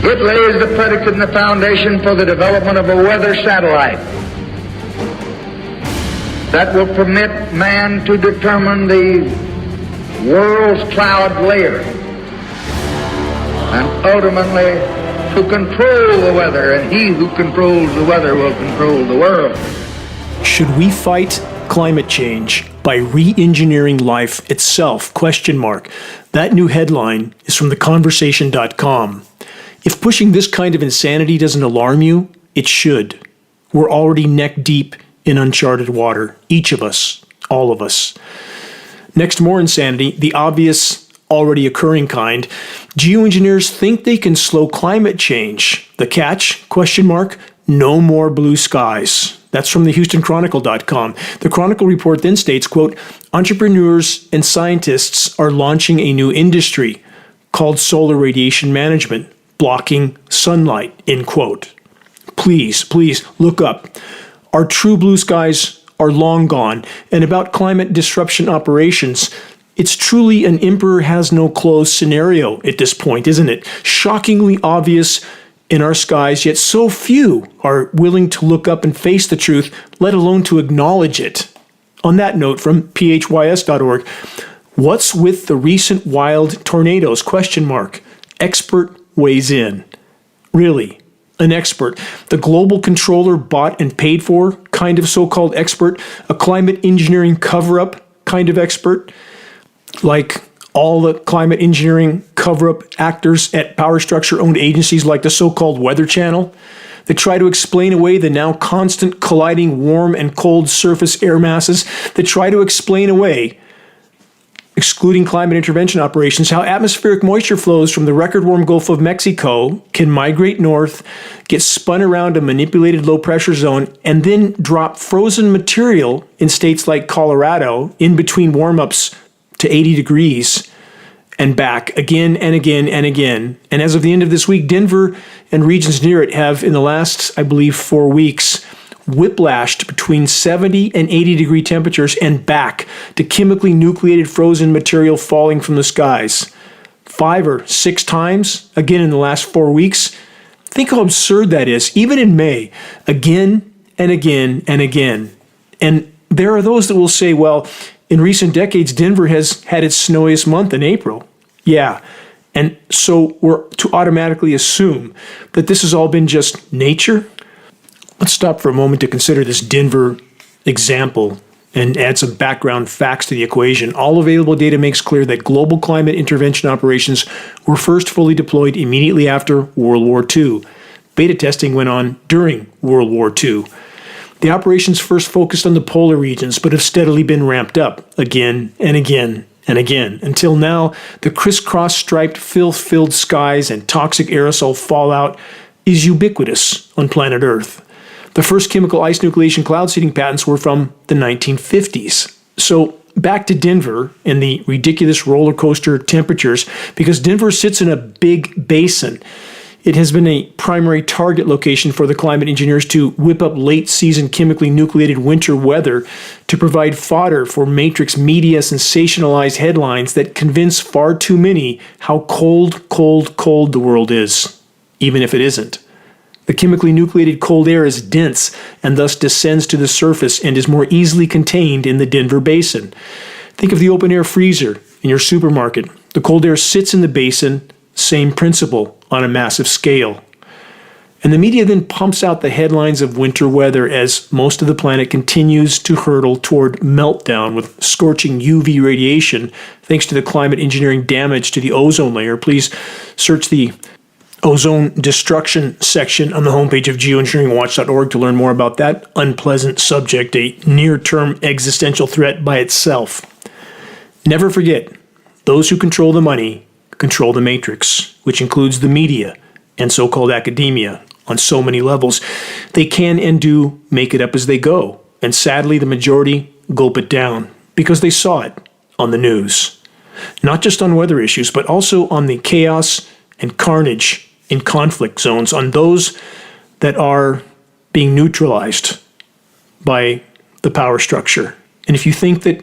It lays the predicate and the foundation for the development of a weather satellite that will permit man to determine the world's cloud layer and ultimately to control the weather, and he who controls the weather will control the world. Should we fight climate change by re-engineering life itself? ? That new headline is from theconversation.com. If pushing this kind of insanity doesn't alarm you, it should. We're already neck deep in uncharted water. Each of us. All of us. Next, more insanity, the obvious, already occurring kind. Geoengineers think they can slow climate change. The catch? ? No more blue skies. That's from the HoustonChronicle.com. The Chronicle report then states, quote, entrepreneurs and scientists are launching a new industry called solar radiation management, blocking sunlight, end quote. Please look up. Our true blue skies are long gone, and about climate disruption operations, it's truly an emperor has no clothes scenario at this point, isn't it? Shockingly obvious in our skies, yet so few are willing to look up and face the truth, let alone to acknowledge it. On that note, from phys.org, what's with the recent wild tornadoes? ? Expert weighs in. Really? An expert? The global controller bought and paid for kind of so-called expert? A climate engineering cover-up kind of expert? Like all the climate engineering cover-up actors at power structure-owned agencies like the so-called Weather Channel that try to explain away the now constant colliding warm and cold surface air masses, that try to explain away, excluding climate intervention operations, how atmospheric moisture flows from the record-warm Gulf of Mexico can migrate north, get spun around a manipulated low-pressure zone, and then drop frozen material in states like Colorado in between warm-ups to 80 degrees and back again and again and again. And as of the end of this week, Denver and regions near it have, in the last, I believe, 4 weeks, whiplashed between 70 and 80 degree temperatures and back to chemically nucleated frozen material falling from the skies. 5 or 6 times, again in the last 4 weeks. Think how absurd that is, even in May, again and again and again. And there are those that will say, well, in recent decades, Denver has had its snowiest month in April. Yeah, and so we're to automatically assume that this has all been just nature? Let's stop for a moment to consider this Denver example and add some background facts to the equation. All available data makes clear that global climate intervention operations were first fully deployed immediately after World War II. Beta testing went on during World War II. The operations first focused on the polar regions, but have steadily been ramped up again and again and again, until now the crisscross striped filth-filled skies and toxic aerosol fallout is ubiquitous on planet Earth. The first chemical ice nucleation cloud seeding patents were from the 1950s. So back to Denver and the ridiculous roller coaster temperatures, because Denver sits in a big basin. It has been a primary target location for the climate engineers to whip up late-season chemically nucleated winter weather to provide fodder for matrix media sensationalized headlines that convince far too many how cold, cold, cold the world is, even if it isn't. The chemically nucleated cold air is dense and thus descends to the surface and is more easily contained in the Denver basin. Think of the open-air freezer in your supermarket. The cold air sits in the basin, same principle on a massive scale. And the media then pumps out the headlines of winter weather as most of the planet continues to hurtle toward meltdown with scorching UV radiation thanks to the climate engineering damage to the ozone layer. Please search the ozone destruction section on the homepage of geoengineeringwatch.org to learn more about that unpleasant subject, a near-term existential threat by itself. Never forget, those who control the money control the matrix, which includes the media and so-called academia on so many levels. They can and do make it up as they go, and sadly the majority gulp it down because they saw it on the news. Not just on weather issues, but also on the chaos and carnage in conflict zones, on those that are being neutralized by the power structure. And if you think that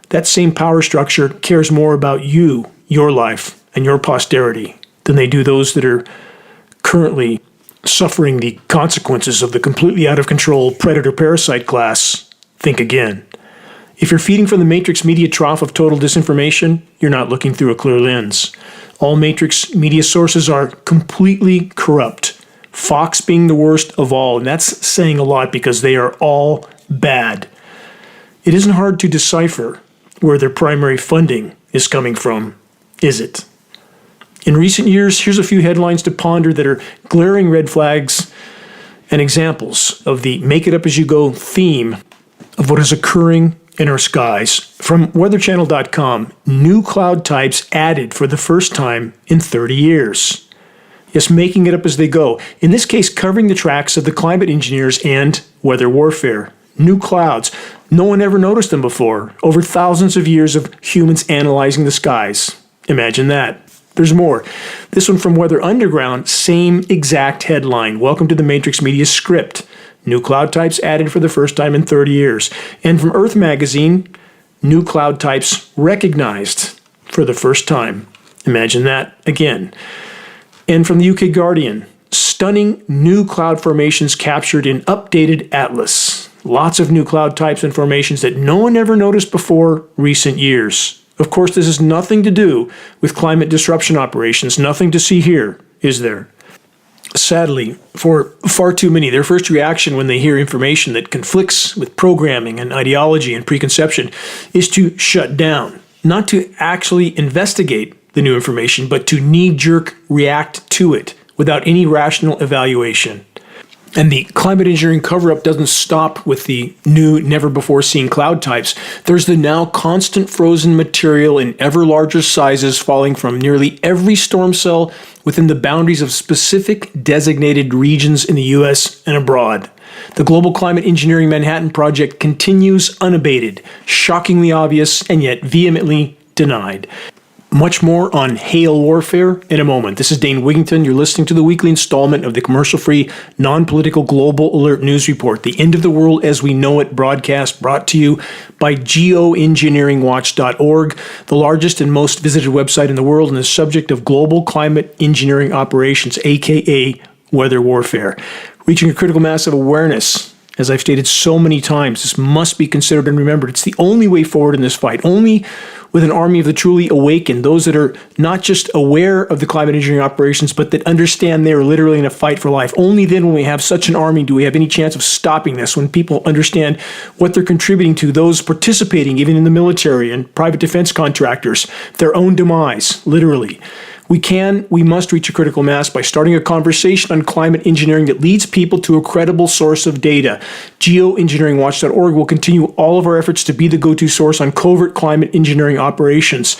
that same power structure cares more about you, your life, and your posterity than they do those that are currently suffering the consequences of the completely out of control predator-parasite class, think again. If you're feeding from the Matrix media trough of total disinformation, you're not looking through a clear lens. All Matrix media sources are completely corrupt, Fox being the worst of all, and that's saying a lot because they are all bad. It isn't hard to decipher where their primary funding is coming from, is it? In recent years, here's a few headlines to ponder that are glaring red flags and examples of the make-it-up-as-you-go theme of what is occurring in our skies. From weatherchannel.com, new cloud types added for the first time in 30 years. Yes, making it up as they go. In this case, covering the tracks of the climate engineers and weather warfare. New clouds. No one ever noticed them before. Over thousands of years of humans analyzing the skies. Imagine that. There's more. This one from Weather Underground, same exact headline. Welcome to the Matrix Media script. New cloud types added for the first time in 30 years. And from Earth Magazine, new cloud types recognized for the first time. Imagine that again. And from the UK Guardian, stunning new cloud formations captured in updated atlas. Lots of new cloud types and formations that no one ever noticed before recent years. Of course, this has nothing to do with climate disruption operations. Nothing to see here, is there? Sadly, for far too many, their first reaction when they hear information that conflicts with programming and ideology and preconception is to shut down, not to actually investigate the new information, but to knee-jerk react to it without any rational evaluation. And the climate engineering cover-up doesn't stop with the new, never-before-seen cloud types. There's the now constant frozen material in ever larger sizes falling from nearly every storm cell within the boundaries of specific designated regions in the U.S. and abroad. The Global Climate Engineering Manhattan Project continues unabated, shockingly obvious, and yet vehemently denied. Much more on hail warfare in a moment. This is Dane Wigington. You're listening to the weekly installment of the commercial-free, non-political Global Alert News Report, the end of the world as we know it broadcast, brought to you by Geoengineeringwatch.org, the largest and most visited website in the world and the subject of global climate engineering operations, aka weather warfare. Reaching a critical mass of awareness. As I've stated so many times, this must be considered and remembered. It's the only way forward in this fight. Only with an army of the truly awakened, those that are not just aware of the climate engineering operations, but that understand they are literally in a fight for life. Only then, when we have such an army, do we have any chance of stopping this, when people understand what they're contributing to, those participating even in the military and private defense contractors, their own demise, literally. We must reach a critical mass by starting a conversation on climate engineering that leads people to a credible source of data. Geoengineeringwatch.org will continue all of our efforts to be the go-to source on covert climate engineering operations.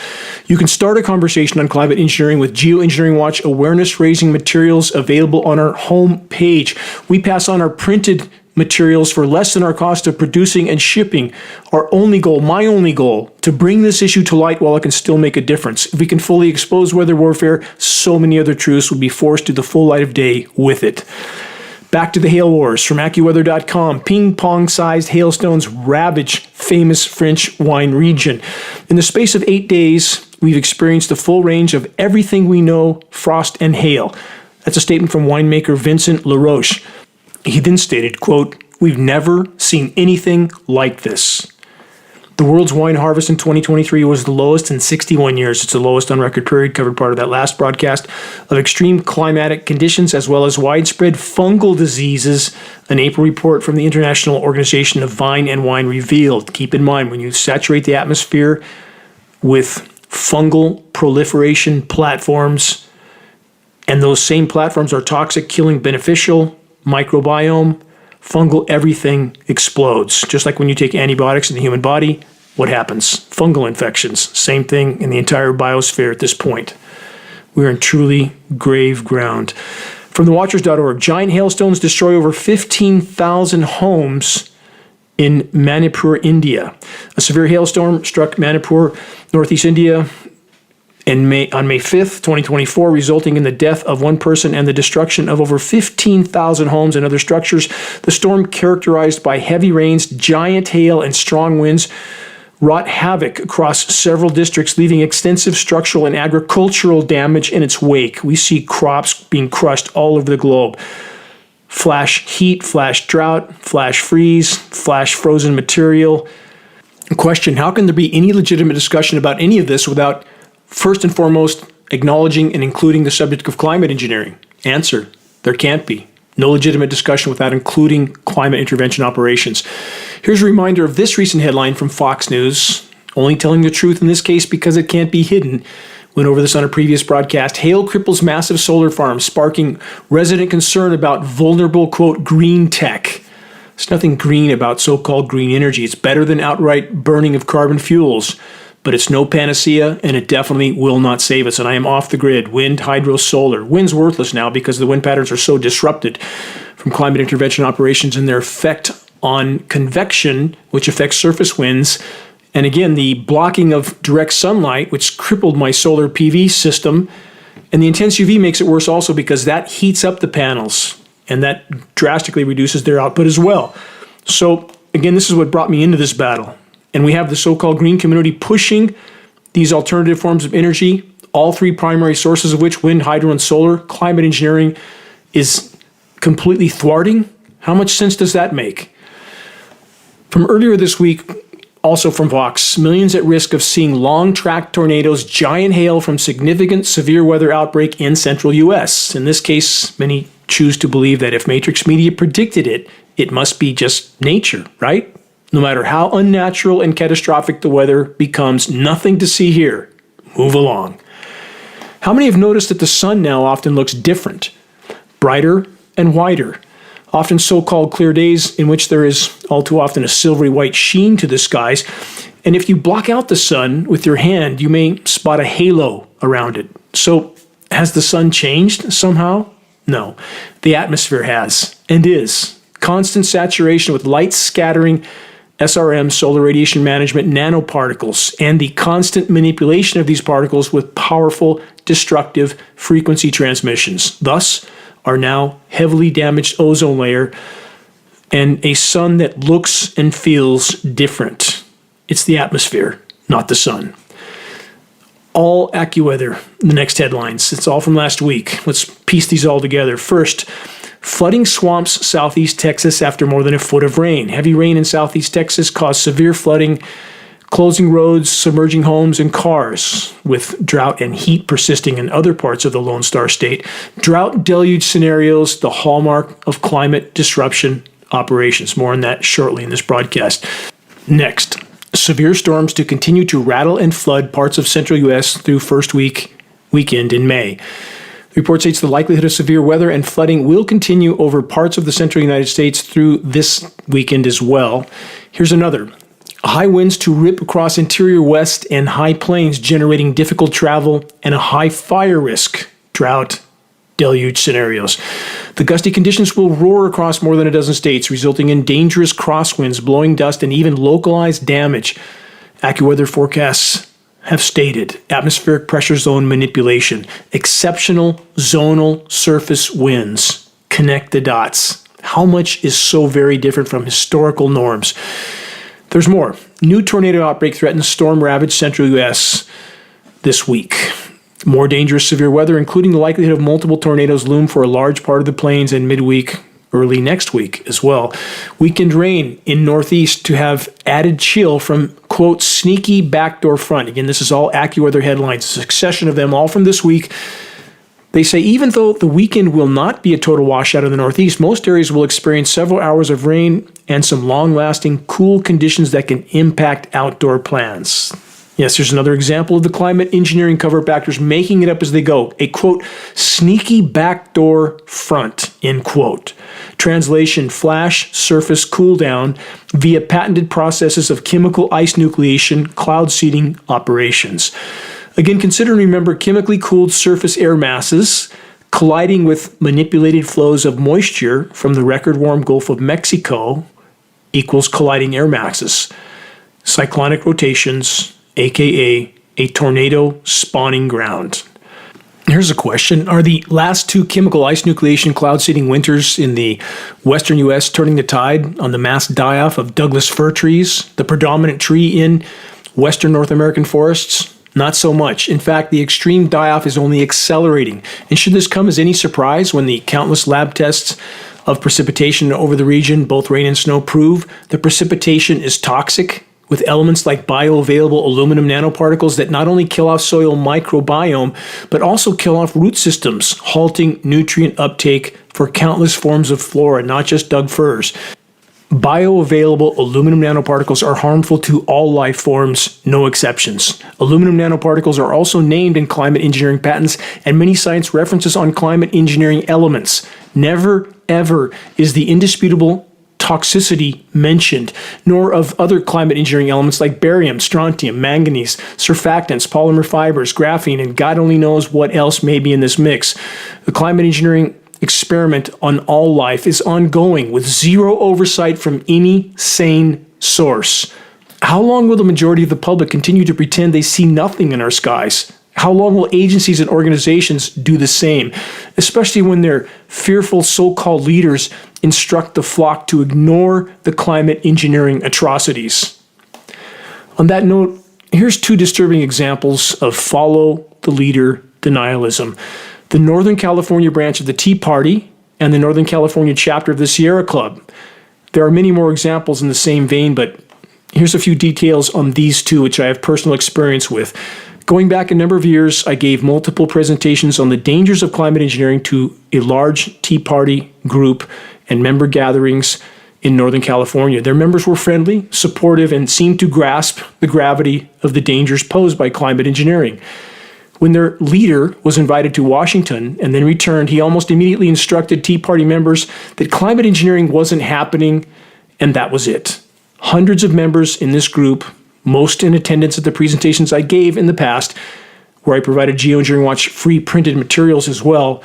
You can start a conversation on climate engineering with Geoengineering Watch awareness-raising materials available on our home page. We pass on our printed materials for less than our cost of producing and shipping. Our only goal, my only goal, to bring this issue to light while it can still make a difference. If we can fully expose weather warfare, so many other truths will be forced to the full light of day with it. Back to the hail wars from AccuWeather.com. Ping-pong-sized hailstones ravage famous French wine region. In the space of 8 days, we've experienced the full range of everything we know, frost and hail. That's a statement from winemaker Vincent Laroche. He then stated, quote, "We've never seen anything like this." The world's wine harvest in 2023 was the lowest in 61 years. It's the lowest on record period, covered part of that last broadcast, of extreme climatic conditions as well as widespread fungal diseases, an April report from the International Organization of Vine and Wine revealed. Keep in mind, when you saturate the atmosphere with fungal proliferation platforms, and those same platforms are toxic, killing beneficial microbiome, fungal everything explodes. Just like when you take antibiotics in the human body, what happens? Fungal infections. Same thing in the entire biosphere at this point. We're in truly grave ground. From thewatchers.org, giant hailstones destroy over 15,000 homes in Manipur, India. A severe hailstorm struck Manipur, northeast India, on May 5th, 2024, resulting in the death of one person and the destruction of over 15,000 homes and other structures. The storm, characterized by heavy rains, giant hail, and strong winds, wrought havoc across several districts, leaving extensive structural and agricultural damage in its wake. We see crops being crushed all over the globe. Flash heat, flash drought, flash freeze, flash frozen material. Question, how can there be any legitimate discussion about any of this without, first and foremost, acknowledging and including the subject of climate engineering? Answer, there can't be. No legitimate discussion without including climate intervention operations. Here's a reminder of this recent headline from Fox News, only telling the truth in this case because it can't be hidden. Went over this on a previous broadcast. Hail cripples massive solar farms, sparking resident concern about vulnerable, quote, green tech. There's nothing green about so-called green energy. It's better than outright burning of carbon fuels, but it's no panacea, and it definitely will not save us. And I am off the grid. Wind, hydro, solar. Wind's worthless now because the wind patterns are so disrupted from climate intervention operations and their effect on convection, which affects surface winds. And again, the blocking of direct sunlight, which crippled my solar PV system. And the intense UV makes it worse also because that heats up the panels, and that drastically reduces their output as well. So again, this is what brought me into this battle. And we have the so-called green community pushing these alternative forms of energy, all three primary sources of which, wind, hydro, and solar. Climate engineering is completely thwarting. How much sense does that make? From earlier this week, also from Vox, millions at risk of seeing long-track tornadoes, giant hail from significant severe weather outbreak in central U.S. In this case, many choose to believe that if Matrix Media predicted it, it must be just nature, right? No matter how unnatural and catastrophic the weather becomes, nothing to see here. Move along. How many have noticed that the sun now often looks different, brighter and whiter? Often so-called clear days in which there is all too often a silvery white sheen to the skies. And if you block out the sun with your hand, you may spot a halo around it. So has the sun changed somehow? No. The atmosphere has and is. Constant saturation with light scattering, SRM, solar radiation management, nanoparticles, and the constant manipulation of these particles with powerful destructive frequency transmissions. Thus, our now heavily damaged ozone layer and a sun that looks and feels different. It's the atmosphere, not the sun. All AccuWeather, the next headlines. It's all from last week. Let's piece these all together. First, flooding swamps southeast Texas after more than a foot of rain. Heavy rain in southeast Texas caused severe flooding, closing roads, submerging homes and cars, with drought and heat persisting in other parts of the Lone Star State. Drought deluge scenarios, the hallmark of climate disruption operations. More on that shortly in this broadcast. Next, severe storms to continue to rattle and flood parts of central U.S. through first weekend in May. The report states the likelihood of severe weather and flooding will continue over parts of the central United States through this weekend as well. Here's another. High winds to rip across interior west and high plains, generating difficult travel and a high fire risk. Drought, deluge scenarios. The gusty conditions will roar across more than a dozen states, resulting in dangerous crosswinds, blowing dust, and even localized damage. AccuWeather forecasts have stated atmospheric pressure zone manipulation, exceptional zonal surface winds. Connect the dots. How much is so very different from historical norms? There's more. New tornado outbreak threatens storm-ravaged central U.S. this week. More dangerous severe weather, including the likelihood of multiple tornadoes, loom for a large part of the plains and midweek, early next week as well. Weekend rain in northeast to have added chill from, quote, sneaky backdoor front. Again, this is all AccuWeather headlines, a succession of them all from this week. They say even though the weekend will not be a total washout in the northeast, most areas will experience several hours of rain and some long-lasting cool conditions that can impact outdoor plans. Yes, there's another example of the climate engineering cover-up actors making it up as they go. A, quote, sneaky backdoor front, end quote. Translation, flash surface cool down via patented processes of chemical ice nucleation, cloud seeding operations. Again, consider and remember chemically cooled surface air masses colliding with manipulated flows of moisture from the record-warm Gulf of Mexico equals colliding air masses. Cyclonic rotations, aka a tornado spawning ground. Here's a question. Are the last two chemical ice nucleation cloud seeding winters in the western U.S. turning the tide on the mass die-off of Douglas fir trees, the predominant tree in western North American forests? Not so much. In fact, the extreme die-off is only accelerating. And should this come as any surprise when the countless lab tests of precipitation over the region, both rain and snow, prove the precipitation is toxic, with elements like bioavailable aluminum nanoparticles that not only kill off soil microbiome, but also kill off root systems, halting nutrient uptake for countless forms of flora, not just Doug firs. Bioavailable aluminum nanoparticles are harmful to all life forms, no exceptions. Aluminum nanoparticles are also named in climate engineering patents and many science references on climate engineering elements. Never, ever is the indisputable toxicity mentioned, nor of other climate engineering elements like barium, strontium, manganese, surfactants, polymer fibers, graphene, and God only knows what else may be in this mix. The climate engineering experiment on all life is ongoing with zero oversight from any sane source. How long will the majority of the public continue to pretend they see nothing in our skies? How long will agencies and organizations do the same, especially when their fearful so-called leaders instruct the flock to ignore the climate engineering atrocities? On that note, here's two disturbing examples of follow the leader denialism. The Northern California branch of the Tea Party and the Northern California chapter of the Sierra Club. There are many more examples in the same vein, but here's a few details on these two which I have personal experience with. Going back a number of years, I gave multiple presentations on the dangers of climate engineering to a large Tea Party group and member gatherings in Northern California. Their members were friendly, supportive, and seemed to grasp the gravity of the dangers posed by climate engineering. When their leader was invited to Washington and then returned, he almost immediately instructed Tea Party members that climate engineering wasn't happening, and that was it. Hundreds of members in this group, most in attendance at the presentations I gave in the past, where I provided Geoengineering Watch free printed materials as well.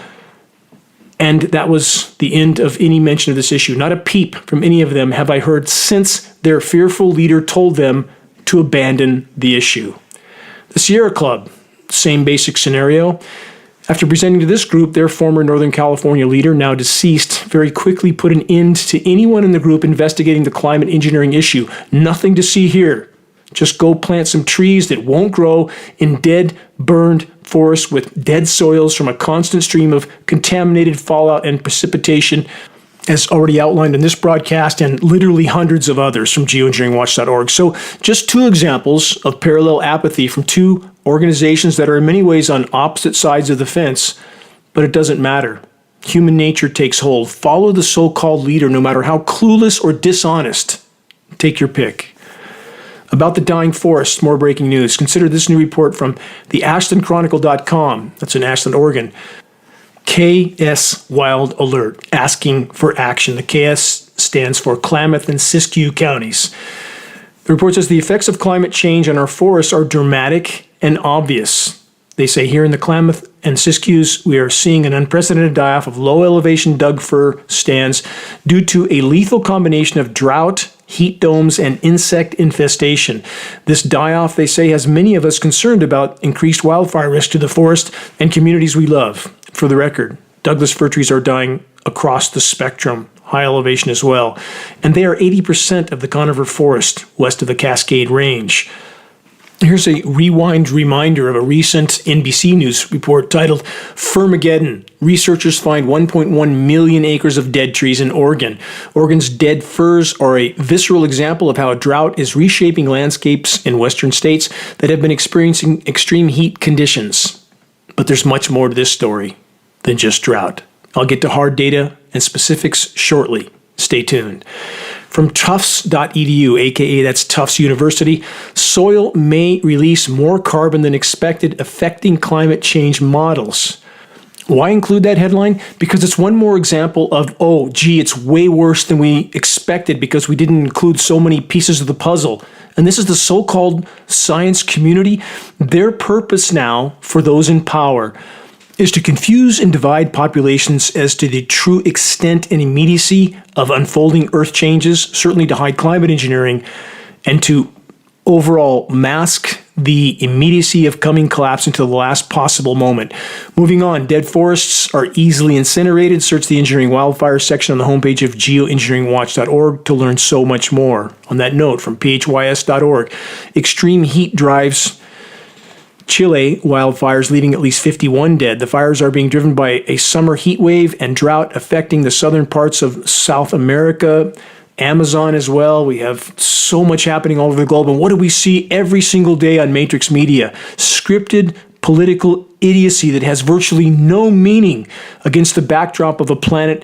And that was the end of any mention of this issue. Not a peep from any of them have I heard since their fearful leader told them to abandon the issue. The Sierra Club, same basic scenario. After presenting to this group, their former Northern California leader, now deceased, very quickly put an end to anyone in the group investigating the climate engineering issue. Nothing to see here. Just go plant some trees that won't grow in dead, burned forests with dead soils from a constant stream of contaminated fallout and precipitation, as already outlined in this broadcast and literally hundreds of others from geoengineeringwatch.org. So just two examples of parallel apathy from two organizations that are in many ways on opposite sides of the fence, but it doesn't matter. Human nature takes hold. Follow the so-called leader, no matter how clueless or dishonest. Take your pick. About the dying forests, more breaking news. Consider this new report from the AshlandChronicle.com. That's in Ashland, Oregon. KS Wild Alert, asking for action. The KS stands for Klamath and Siskiyou counties. The report says the effects of climate change on our forests are dramatic and obvious. They say here in the Klamath and Siskiyous, we are seeing an unprecedented die-off of low-elevation Doug fir stands due to a lethal combination of drought, heat domes, and insect infestation. This die-off, they say, has many of us concerned about increased wildfire risk to the forest and communities we love. For the record, Douglas fir trees are dying across the spectrum, high elevation as well, and they are 80% of the conifer forest west of the Cascade Range. Here's a rewind reminder of a recent NBC News report titled Firmageddon. Researchers find 1.1 million acres of dead trees in Oregon. Oregon's dead firs are a visceral example of how drought is reshaping landscapes in western states that have been experiencing extreme heat conditions. But there's much more to this story than just drought. I'll get to hard data and specifics shortly. Stay tuned. From Tufts.edu, aka that's Tufts University, soil may release more carbon than expected, affecting climate change models. Why include that headline? Because it's one more example of, oh, gee, it's way worse than we expected because we didn't include so many pieces of the puzzle. And this is the so-called science community. Their purpose now, for those in power, is to confuse and divide populations as to the true extent and immediacy of unfolding Earth changes, certainly to hide climate engineering, and to overall mask the immediacy of coming collapse until the last possible moment. Moving on, dead forests are easily incinerated. Search the engineering wildfires section on the homepage of geoengineeringwatch.org to learn so much more. On that note, from phys.org, extreme heat drives Chile wildfires, leaving at least 51 dead. The fires are being driven by a summer heat wave and drought affecting the southern parts of South America, Amazon as well. We have so much happening all over the globe. And what do we see every single day on Matrix Media? Scripted political idiocy that has virtually no meaning against the backdrop of a planet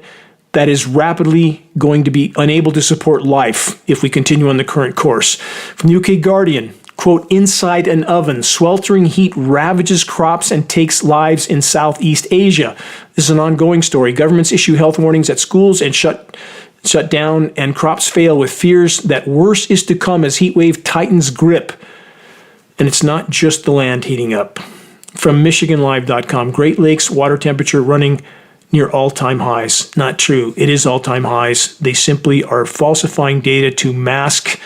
that is rapidly going to be unable to support life if we continue on the current course. From the UK Guardian, quote, inside an oven, sweltering heat ravages crops and takes lives in Southeast Asia. This is an ongoing story. Governments issue health warnings at schools and shut down, and crops fail, with fears that worse is to come as heat wave tightens grip. And it's not just the land heating up. From MichiganLive.com, Great Lakes water temperature running near all-time highs. Not true. It is all-time highs. They simply are falsifying data to mask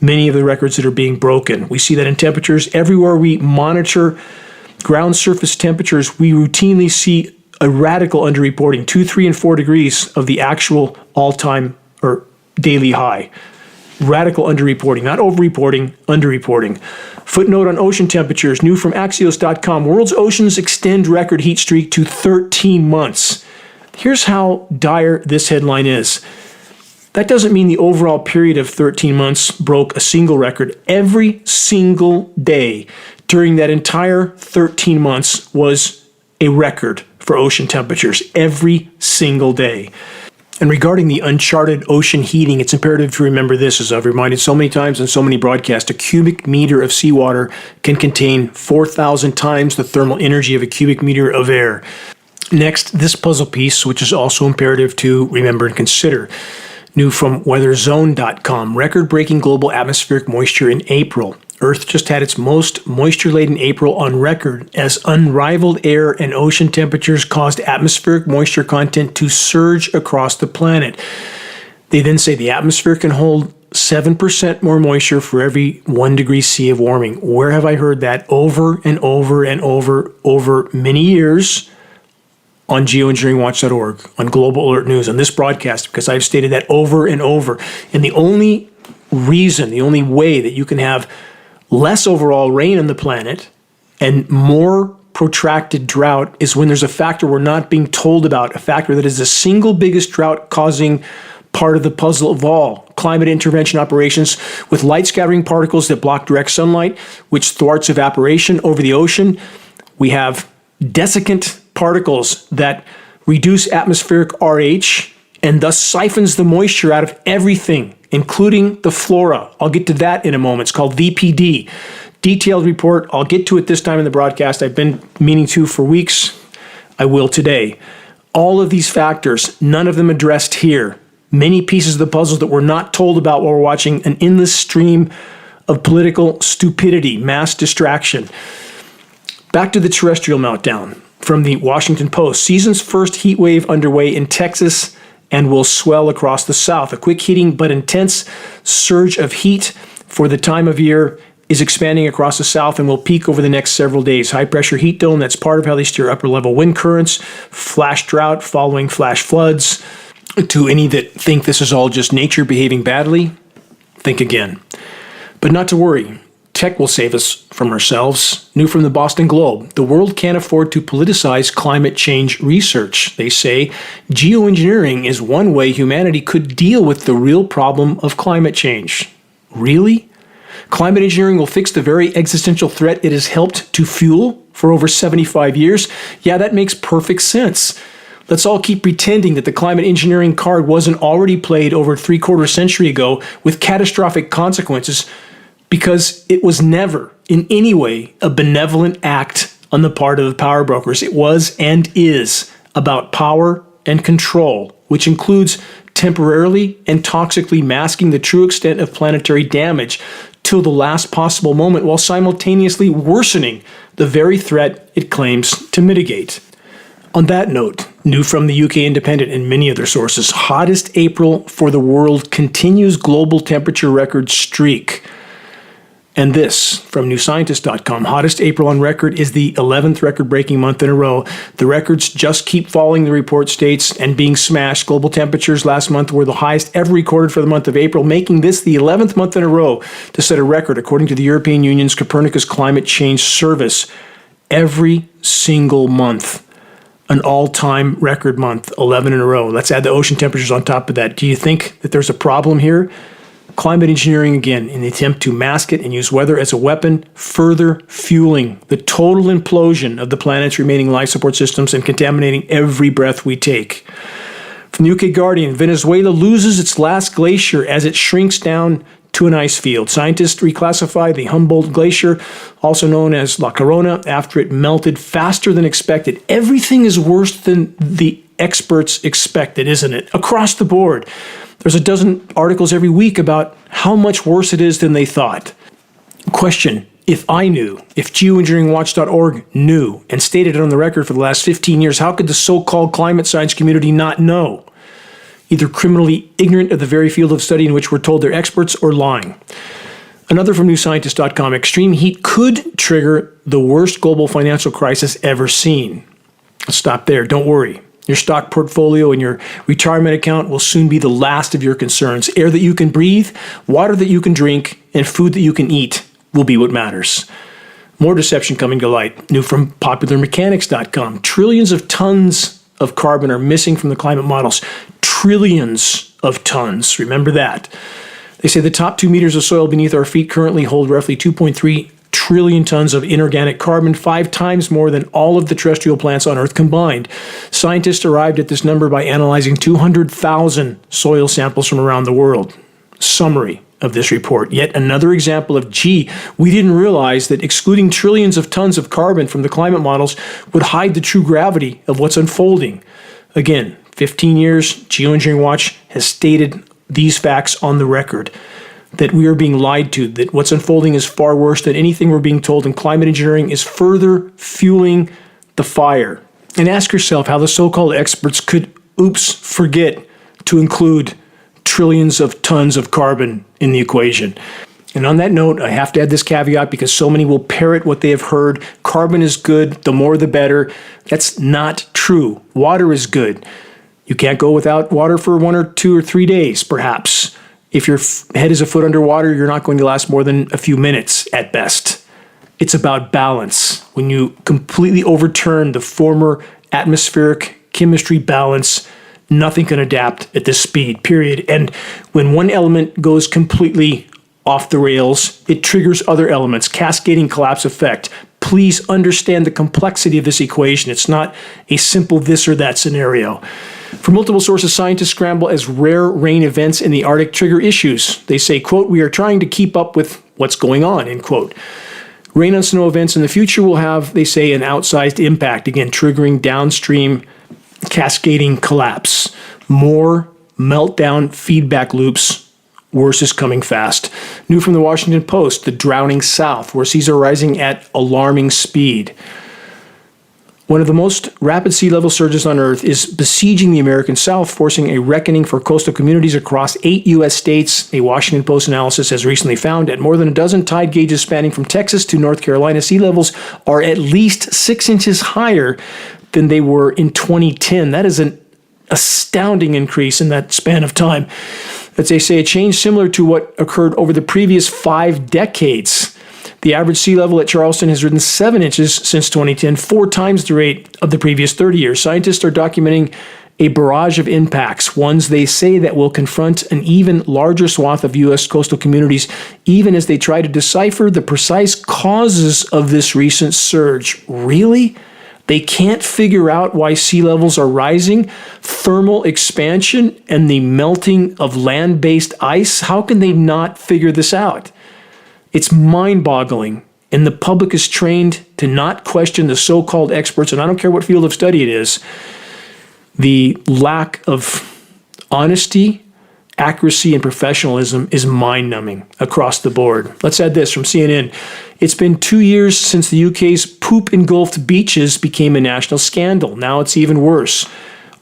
many of the records that are being broken. We see that in temperatures. Everywhere we monitor ground surface temperatures, we routinely see a radical underreporting, 2, 3, and 4 degrees of the actual all-time or daily high. Radical underreporting, not overreporting, underreporting. Footnote on ocean temperatures, new from Axios.com. World's oceans extend record heat streak to 13 months. Here's how dire this headline is. That doesn't mean the overall period of 13 months broke a single record. Every single day during that entire 13 months was a record for ocean temperatures. Every single day. And regarding the uncharted ocean heating, it's imperative to remember this, as I've reminded so many times in so many broadcasts. A cubic meter of seawater can contain 4,000 times the thermal energy of a cubic meter of air. Next, this puzzle piece, which is also imperative to remember and consider. New from weatherzone.com, record-breaking global atmospheric moisture in April. Earth just had its most moisture-laden April on record as unrivaled air and ocean temperatures caused atmospheric moisture content to surge across the planet. They then say the atmosphere can hold 7% more moisture for every 1 degree C of warming. Where have I heard that? Over and over and over many years on geoengineeringwatch.org, on Global Alert News, on this broadcast, because I've stated that over and over. And the only reason, the only way that you can have less overall rain on the planet and more protracted drought is when there's a factor we're not being told about, a factor that is the single biggest drought causing part of the puzzle of all. Climate intervention operations with light scattering particles that block direct sunlight, which thwarts evaporation over the ocean. We have desiccant particles that reduce atmospheric RH and thus siphons the moisture out of everything, including the flora. I'll get to that in a moment. It's called VPD. Detailed report. I'll get to it this time in the broadcast. I've been meaning to for weeks. I will today. All of these factors, none of them addressed here. Many pieces of the puzzle that we're not told about while we're watching an endless stream of political stupidity, mass distraction. Back to the terrestrial meltdown. From the Washington Post, season's first heat wave underway in Texas and will swell across the South. A quick heating but intense surge of heat for the time of year is expanding across the South and will peak over the next several days. High-pressure heat dome, that's part of how they steer upper-level wind currents, flash drought following flash floods. To any that think this is all just nature behaving badly, think again. But not to worry. Tech will save us from ourselves. New from the Boston Globe, the world can't afford to politicize climate change research. They say geoengineering is one way humanity could deal with the real problem of climate change. Really? Climate engineering will fix the very existential threat it has helped to fuel for over 75 years? Yeah, that makes perfect sense. Let's all keep pretending that the climate engineering card wasn't already played over 3/4 century ago with catastrophic consequences, because it was never in any way a benevolent act on the part of the power brokers. It was and is about power and control, which includes temporarily and toxically masking the true extent of planetary damage till the last possible moment while simultaneously worsening the very threat it claims to mitigate. On that note, new from the UK Independent and many other sources, hottest April for the world continues global temperature record streak. And this from newscientist.com. Hottest April on record is the 11th record-breaking month in a row. The records just keep falling, the report states, and being smashed. Global temperatures last month were the highest ever recorded for the month of April, making this the 11th month in a row to set a record, according to the European Union's Copernicus Climate Change Service. Every single month, an all-time record month, 11 in a row. Let's add the ocean temperatures on top of that. Do you think that there's a problem here? Climate engineering, again, in the attempt to mask it and use weather as a weapon, further fueling the total implosion of the planet's remaining life support systems and contaminating every breath we take. From the UK Guardian, Venezuela loses its last glacier as it shrinks down to an ice field. Scientists reclassify the Humboldt Glacier, also known as La Corona, after it melted faster than expected. Everything is worse than the experts expected, isn't it? Across the board. There's a dozen articles every week about how much worse it is than they thought. Question, if I knew, if Geoengineeringwatch.org knew and stated it on the record for the last 15 years, how could the so-called climate science community not know? Either criminally ignorant of the very field of study in which we're told they're experts or lying. Another from newscientist.com, extreme heat could trigger the worst global financial crisis ever seen. I'll stop there, don't worry. Your stock portfolio and your retirement account will soon be the last of your concerns. Air that you can breathe, water that you can drink, and food that you can eat will be what matters. More deception coming to light. New from popularmechanics.com. Trillions of tons of carbon are missing from the climate models. Trillions of tons. Remember that. They say the top 2 meters of soil beneath our feet currently hold roughly 2.3 trillion tons of inorganic carbon, 5 times more than all of the terrestrial plants on Earth combined. Scientists arrived at this number by analyzing 200,000 soil samples from around the world. Summary of this report. Yet another example of, we didn't realize that excluding trillions of tons of carbon from the climate models would hide the true gravity of what's unfolding. Again, 15 years, Geoengineering Watch has stated these facts on the record, that we are being lied to, that what's unfolding is far worse than anything we're being told, and climate engineering is further fueling the fire. And ask yourself how the so-called experts could, forget to include trillions of tons of carbon in the equation. And on that note, I have to add this caveat because so many will parrot what they have heard. Carbon is good, the more the better. That's not true. Water is good. You can't go without water for 1 or 2 or 3 days, perhaps. If your head is a foot underwater, you're not going to last more than a few minutes at best. It's about balance. When you completely overturn the former atmospheric chemistry balance, nothing can adapt at this speed, period. And when one element goes completely off the rails, it triggers other elements, cascading collapse effect. Please understand the complexity of this equation. It's not a simple this or that scenario. For multiple sources, scientists scramble as rare rain events in the Arctic trigger issues. They say, quote, we are trying to keep up with what's going on, end quote. Rain and snow events in the future will have, they say, an outsized impact, again, triggering downstream cascading collapse. More meltdown feedback loops. Worse is coming fast. New from the Washington Post, the drowning South, where seas are rising at alarming speed. One of the most rapid sea level surges on Earth is besieging the American South, forcing a reckoning for coastal communities across 8 U.S. states. A Washington Post analysis has recently found at more than a dozen tide gauges spanning from Texas to North Carolina, sea levels are at least 6 inches higher than they were in 2010. That is an astounding increase in that span of time. As they say, a change similar to what occurred over the previous 5 decades. The average sea level at Charleston has risen 7 inches since 2010, 4 times the rate of the previous 30 years. Scientists are documenting a barrage of impacts, ones they say that will confront an even larger swath of U.S. coastal communities, even as they try to decipher the precise causes of this recent surge. Really? They can't figure out why sea levels are rising, thermal expansion, and the melting of land-based ice? How can they not figure this out? It's mind-boggling, and the public is trained to not question the so-called experts, and I don't care what field of study it is. The lack of honesty, accuracy, and professionalism is mind-numbing across the board. Let's add this from CNN. It's been 2 years since the UK's poop-engulfed beaches became a national scandal. Now it's even worse.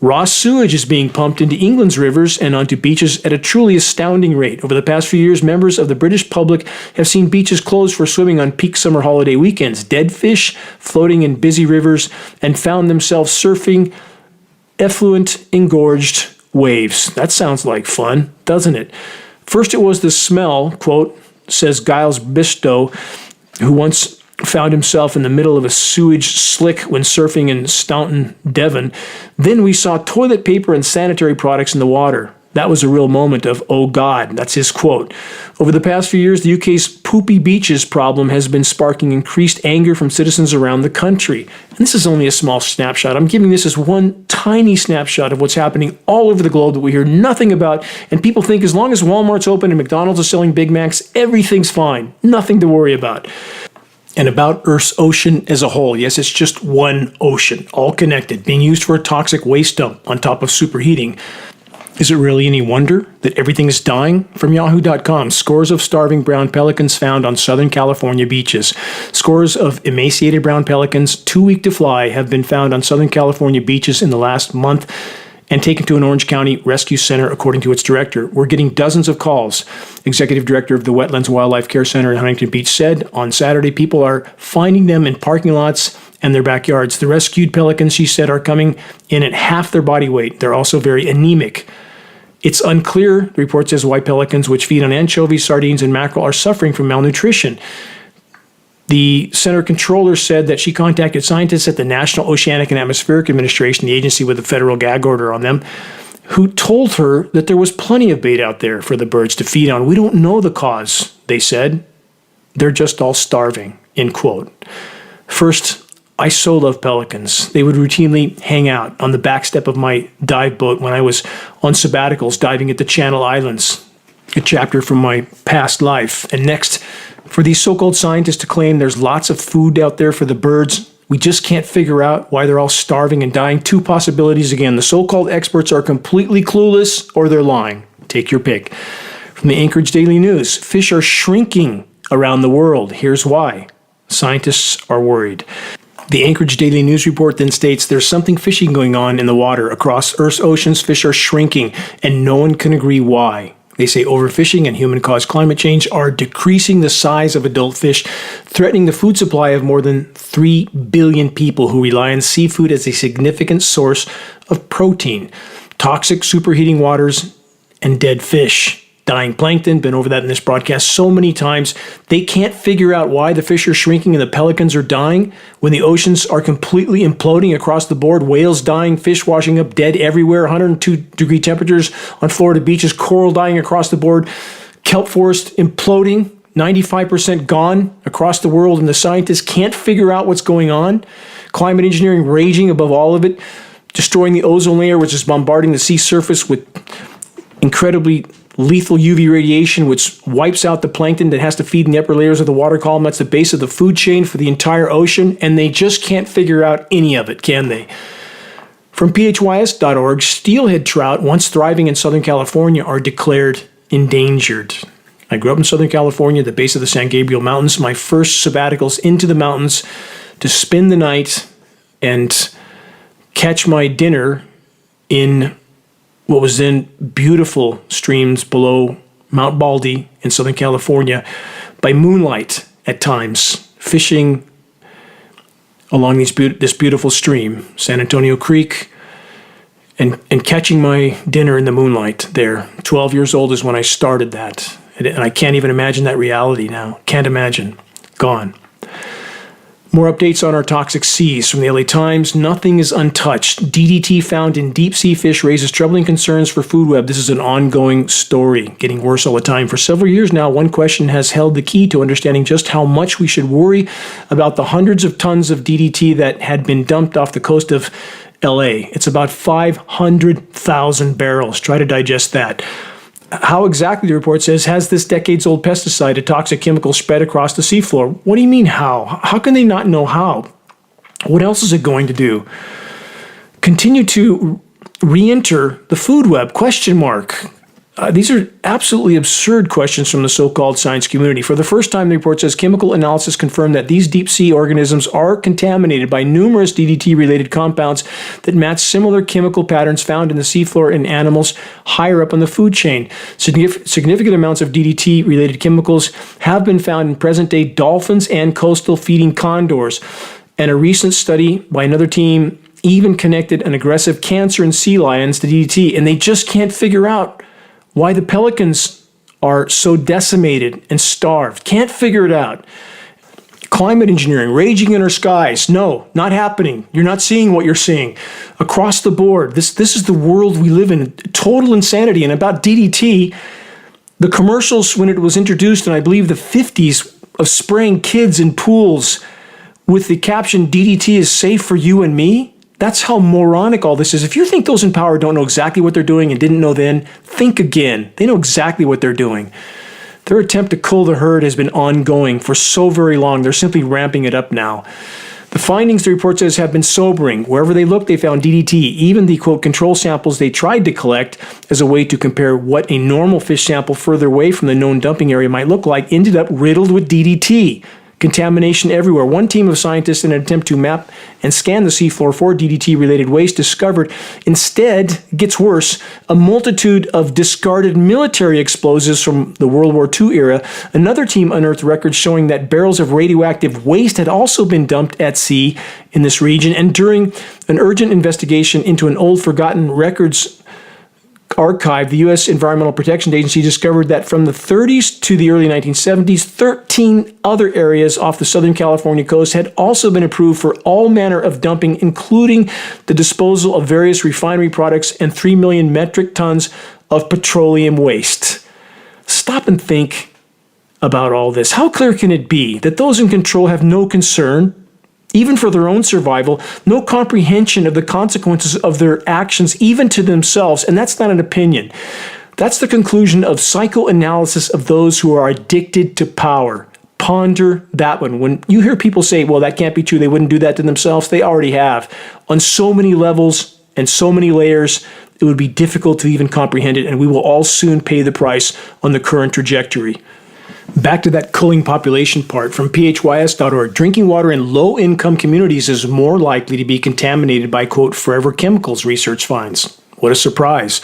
Raw sewage is being pumped into England's rivers and onto beaches at a truly astounding rate. Over the past few years, members of the British public have seen beaches closed for swimming on peak summer holiday weekends, dead fish floating in busy rivers, and found themselves surfing effluent, engorged waves. That sounds like fun, doesn't it? First, it was the smell, quote, says Giles Bistow, who once found himself in the middle of a sewage slick when surfing in Staunton, Devon. Then we saw toilet paper and sanitary products in the water. That was a real moment of, oh God, that's his quote. Over the past few years, the UK's poopy beaches problem has been sparking increased anger from citizens around the country. And this is only a small snapshot. I'm giving this as one tiny snapshot of what's happening all over the globe that we hear nothing about. And people think as long as Walmart's open and McDonald's is selling Big Macs, everything's fine. Nothing to worry about. And about Earth's ocean as a whole. Yes, it's just one ocean, all connected, being used for a toxic waste dump on top of superheating. Is it really any wonder that everything is dying? From Yahoo.com, scores of starving brown pelicans found on Southern California beaches. Scores of emaciated brown pelicans, too weak to fly, have been found on Southern California beaches in the last month and taken to an Orange County rescue center, according to its director. We're getting dozens of calls. Executive director of the Wetlands Wildlife Care Center in Huntington Beach said on Saturday people are finding them in parking lots and their backyards. The rescued pelicans, she said, are coming in at half their body weight. They're also very anemic. It's unclear, the report says, why pelicans, which feed on anchovies, sardines, and mackerel, are suffering from malnutrition. The center controller said that she contacted scientists at the National Oceanic and Atmospheric Administration, the agency with a federal gag order on them, who told her that there was plenty of bait out there for the birds to feed on. We don't know the cause, they said. They're just all starving, end quote. First, I so love pelicans. They would routinely hang out on the back step of my dive boat when I was on sabbaticals diving at the Channel Islands, a chapter from my past life. And next, for these so-called scientists to claim there's lots of food out there for the birds, we just can't figure out why they're all starving and dying. Two possibilities again. The so-called experts are completely clueless or they're lying. Take your pick. From the Anchorage Daily News, fish are shrinking around the world. Here's why. Scientists are worried. The Anchorage Daily News report then states there's something fishy going on in the water. Across Earth's oceans, fish are shrinking, and no one can agree why. They say overfishing and human-caused climate change are decreasing the size of adult fish, threatening the food supply of more than 3 billion people who rely on seafood as a significant source of protein. Toxic superheating waters and dead fish. Dying plankton, been over that in this broadcast so many times. They can't figure out why the fish are shrinking and the pelicans are dying when the oceans are completely imploding across the board. Whales dying, fish washing up dead everywhere, 102-degree temperatures on Florida beaches, coral dying across the board, kelp forest imploding, 95% gone across the world, and the scientists can't figure out what's going on. Climate engineering raging above all of it, destroying the ozone layer, which is bombarding the sea surface with incredibly lethal UV radiation, which wipes out the plankton that has to feed in the upper layers of the water column. That's the base of the food chain for the entire ocean, and they just can't figure out any of it, can they? From phys.org, steelhead trout, once thriving in Southern California, are declared endangered. I grew up in Southern California, at the base of the San Gabriel Mountains. My first sabbaticals into the mountains to spend the night and catch my dinner in what was then beautiful streams below Mount Baldy in Southern California by moonlight at times, fishing along this beautiful stream, San Antonio Creek, and catching my dinner in the moonlight there. 12 years old is when I started that. And I can't even imagine that reality now. Can't imagine. Gone. More updates on our toxic seas from the LA Times. Nothing is untouched. DDT found in deep sea fish raises troubling concerns for food web. This is an ongoing story, getting worse all the time. For several years now, one question has held the key to understanding just how much we should worry about the hundreds of tons of DDT that had been dumped off the coast of LA. It's about 500,000 barrels. Try to digest that. How exactly, the report says, has this decades-old pesticide, a toxic chemical, spread across the seafloor? What do you mean how? How can they not know how? What else is it going to do? Continue to re-enter the food web, question mark. These are absolutely absurd questions from the so-called science community. For the first time, the report says chemical analysis confirmed that these deep-sea organisms are contaminated by numerous DDT-related compounds that match similar chemical patterns found in the seafloor in animals higher up on the food chain. Significant amounts of DDT-related chemicals have been found in present-day dolphins and coastal feeding condors. And a recent study by another team even connected an aggressive cancer in sea lions to DDT, and they just can't figure out why the pelicans are so decimated and starved. Can't figure it out. Climate engineering raging in our skies. No, not happening. You're not seeing what you're seeing. Across the board, this is the world we live in. Total insanity. And about DDT, the commercials when it was introduced in, I believe, the 50s of spraying kids in pools with the caption, DDT is safe for you and me. That's how moronic all this is. If you think those in power don't know exactly what they're doing and didn't know then, think again. They know exactly what they're doing. Their attempt to cull the herd has been ongoing for so very long. They're simply ramping it up now. The findings, the report says, have been sobering. Wherever they looked, they found DDT. Even the, quote, control samples they tried to collect as a way to compare what a normal fish sample further away from the known dumping area might look like ended up riddled with DDT. Contamination everywhere. One team of scientists, in an attempt to map and scan the seafloor for DDT-related waste, discovered instead, it gets worse, a multitude of discarded military explosives from the World War II era. Another team unearthed records showing that barrels of radioactive waste had also been dumped at sea in this region. And during an urgent investigation into an old forgotten records archive, the U.S. Environmental Protection Agency discovered that from the 30s to the early 1970s, 13 other areas off the Southern California coast had also been approved for all manner of dumping, including the disposal of various refinery products and 3 million metric tons of petroleum waste. Stop and think about all this. How clear can it be that those in control have no concern, even for their own survival, no comprehension of the consequences of their actions, even to themselves? And that's not an opinion. That's the conclusion of psychoanalysis of those who are addicted to power. Ponder that one. When you hear people say, well, that can't be true, they wouldn't do that to themselves, they already have. On so many levels and so many layers, it would be difficult to even comprehend it, and we will all soon pay the price on the current trajectory. Back to that culling population part from phys.org. Drinking water in low-income communities is more likely to be contaminated by, quote, forever chemicals, research finds. What a surprise.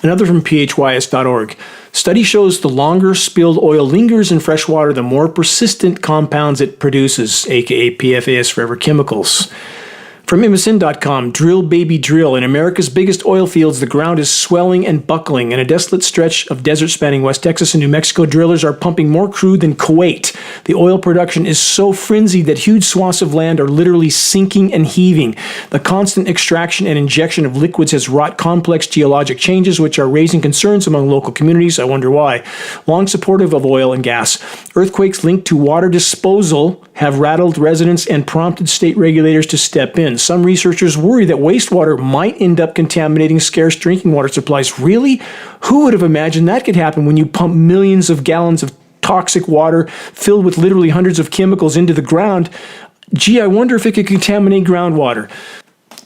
Another from phys.org. Study shows the longer spilled oil lingers in fresh water, the more persistent compounds it produces, aka PFAS, forever chemicals. From MSN.com, drill baby drill. In America's biggest oil fields, the ground is swelling and buckling. In a desolate stretch of desert spanning West Texas and New Mexico, drillers are pumping more crude than Kuwait. The oil production is so frenzied that huge swaths of land are literally sinking and heaving. The constant extraction and injection of liquids has wrought complex geologic changes, which are raising concerns among local communities. I wonder why. Long supportive of oil and gas, earthquakes linked to water disposal have rattled residents and prompted state regulators to step in. Some researchers worry that wastewater might end up contaminating scarce drinking water supplies. Really? Who would have imagined that could happen when you pump millions of gallons of toxic water filled with literally hundreds of chemicals into the ground? Gee, I wonder if it could contaminate groundwater.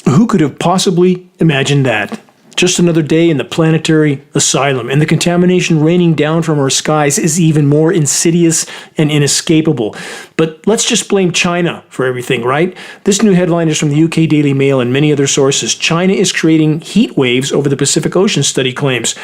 Who could have possibly imagined that? Just another day in the planetary asylum, and the contamination raining down from our skies is even more insidious and inescapable. But let's just blame China for everything, right? This new headline is from the UK Daily Mail and many other sources. China is creating heat waves over the Pacific Ocean, study claims.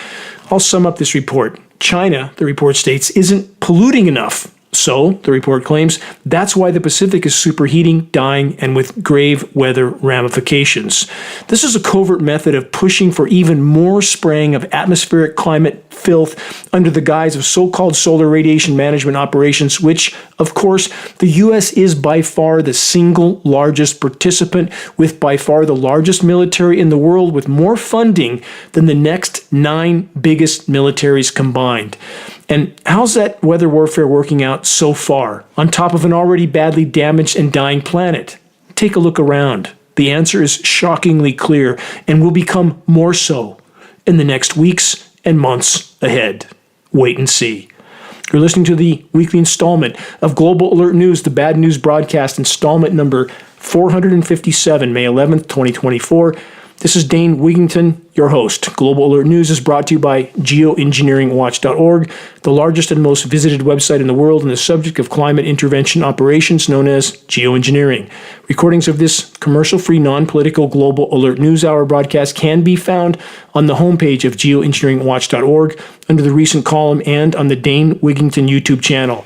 I'll sum up this report. China, the report states, isn't polluting enough. So, the report claims, that's why the Pacific is superheating, dying, and with grave weather ramifications. This is a covert method of pushing for even more spraying of atmospheric climate filth under the guise of so-called solar radiation management operations, which, of course, the U.S. is by far the single largest participant, with by far the largest military in the world, with more funding than the next 9 biggest militaries combined. And how's that weather warfare working out so far, on top of an already badly damaged and dying planet? Take a look around. The answer is shockingly clear and will become more so in the next weeks and months ahead. Wait and see. You're listening to the weekly installment of Global Alert News, the Bad News Broadcast, installment number 457, May 11th, 2024. This is Dane Wigington, your host. Global Alert News is brought to you by Geoengineeringwatch.org, the largest and most visited website in the world on the subject of climate intervention operations known as geoengineering. Recordings of this commercial-free, non-political Global Alert News Hour broadcast can be found on the homepage of Geoengineeringwatch.org under the recent column and on the Dane Wigington YouTube channel.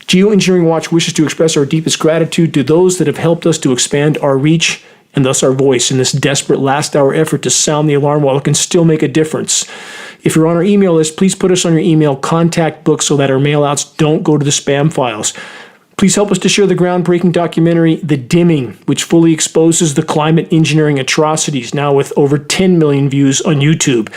Geoengineering Watch wishes to express our deepest gratitude to those that have helped us to expand our reach and thus our voice in this desperate last-hour effort to sound the alarm while it can still make a difference. If you're on our email list, please put us on your email contact book so that our mailouts don't go to the spam files. Please help us to share the groundbreaking documentary, The Dimming, which fully exposes the climate engineering atrocities, now with over 10 million views on YouTube.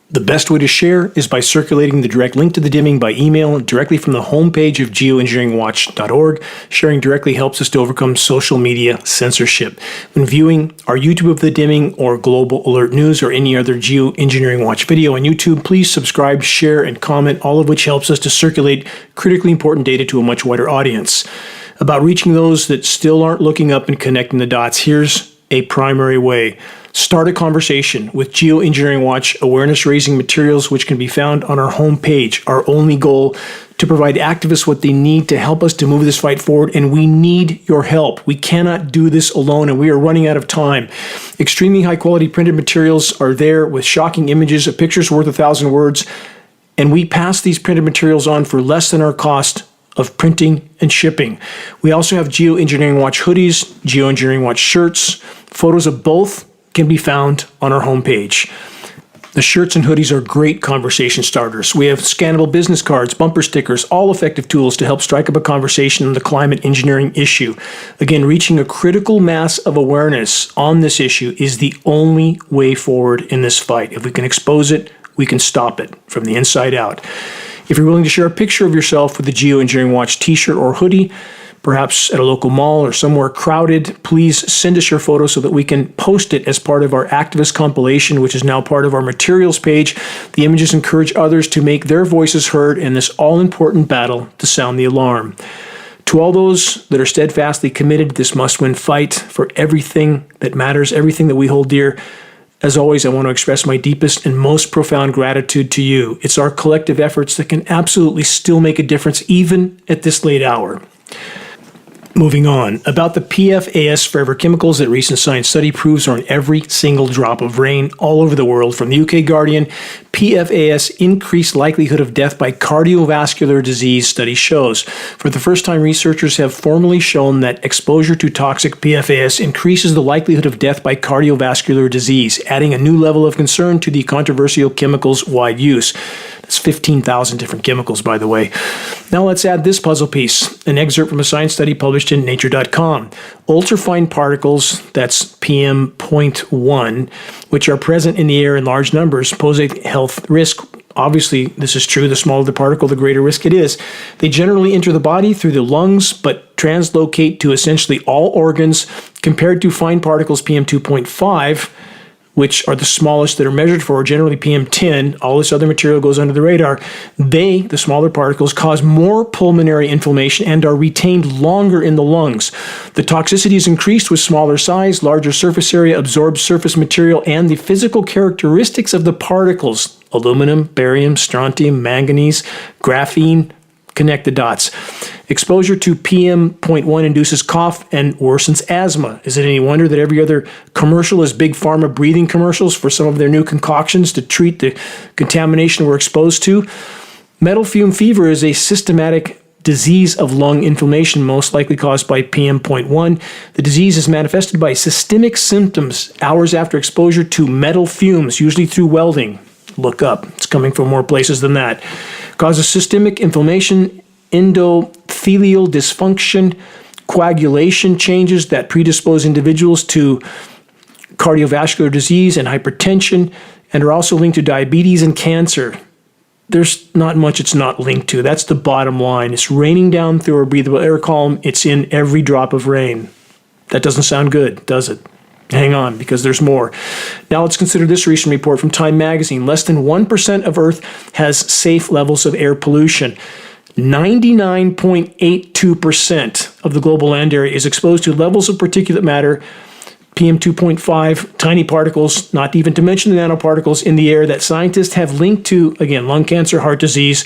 The best way to share is by circulating the direct link to The Dimming by email directly from the homepage of Geoengineeringwatch.org. Sharing directly helps us to overcome social media censorship. When viewing our YouTube of The Dimming or Global Alert News or any other Geoengineering Watch video on YouTube, please subscribe, share, and comment, all of which helps us to circulate critically important data to a much wider audience. About reaching those that still aren't looking up and connecting the dots, here's a primary way. Start a conversation with Geoengineering Watch awareness-raising materials, which can be found on our homepage. Our only goal, to provide activists what they need to help us to move this fight forward, and we need your help. We cannot do this alone, and we are running out of time. Extremely high-quality printed materials are there with shocking images, a picture's worth 1,000 words, and we pass these printed materials on for less than our cost of printing and shipping. We also have Geoengineering Watch hoodies, Geoengineering Watch shirts. Photos of both can be found on our homepage. The shirts and hoodies are great conversation starters. We have scannable business cards, bumper stickers, all effective tools to help strike up a conversation on the climate engineering issue. Again, reaching a critical mass of awareness on this issue is the only way forward in this fight. If we can expose it, we can stop it from the inside out. If you're willing to share a picture of yourself with a Geoengineering Watch t-shirt or hoodie, perhaps at a local mall or somewhere crowded, please send us your photo so that we can post it as part of our activist compilation, which is now part of our materials page. The images encourage others to make their voices heard in this all-important battle to sound the alarm. To all those that are steadfastly committed to this must-win fight for everything that matters, everything that we hold dear, as always, I want to express my deepest and most profound gratitude to you. It's our collective efforts that can absolutely still make a difference even at this late hour. Moving on, about the PFAS forever chemicals that recent science study proves are in every single drop of rain all over the world. From the UK Guardian, PFAS increased likelihood of death by cardiovascular disease, study shows. For the first time, researchers have formally shown that exposure to toxic PFAS increases the likelihood of death by cardiovascular disease, adding a new level of concern to the controversial chemicals' wide use. That's 15,000 different chemicals, by the way. Now let's add this puzzle piece, an excerpt from a science study published in Nature.com. Ultrafine particles, that's PM.1, which are present in the air in large numbers, pose a health risk. Obviously, this is true. The smaller the particle, the greater risk it is. They generally enter the body through the lungs, but translocate to essentially all organs, compared to fine particles PM2.5, which are the smallest that are measured for, generally PM10. All this other material goes under the radar. They, the smaller particles, cause more pulmonary inflammation and are retained longer in the lungs. The toxicity is increased with smaller size, larger surface area, absorbed surface material, and the physical characteristics of the particles, aluminum, barium, strontium, manganese, graphene. Connect the dots. Exposure to PM.1 induces cough and worsens asthma. Is it any wonder that every other commercial is big pharma breathing commercials for some of their new concoctions to treat the contamination we're exposed to? Metal fume fever is a systematic disease of lung inflammation, most likely caused by PM.1. The disease is manifested by systemic symptoms hours after exposure to metal fumes, usually through welding. Look up. It's coming from more places than that. Causes systemic inflammation, endothelial dysfunction, coagulation changes that predispose individuals to cardiovascular disease and hypertension, and are also linked to diabetes and cancer. There's not much it's not linked to. That's the bottom line. It's raining down through our breathable air column. It's in every drop of rain. That doesn't sound good, does it? Hang on, because there's more. Now let's consider this recent report from Time magazine. Less than 1% of Earth has safe levels of air pollution. 99.82% of the global land area is exposed to levels of particulate matter PM 2.5, tiny particles, not even to mention the nanoparticles in the air that scientists have linked to, again, lung cancer, heart disease,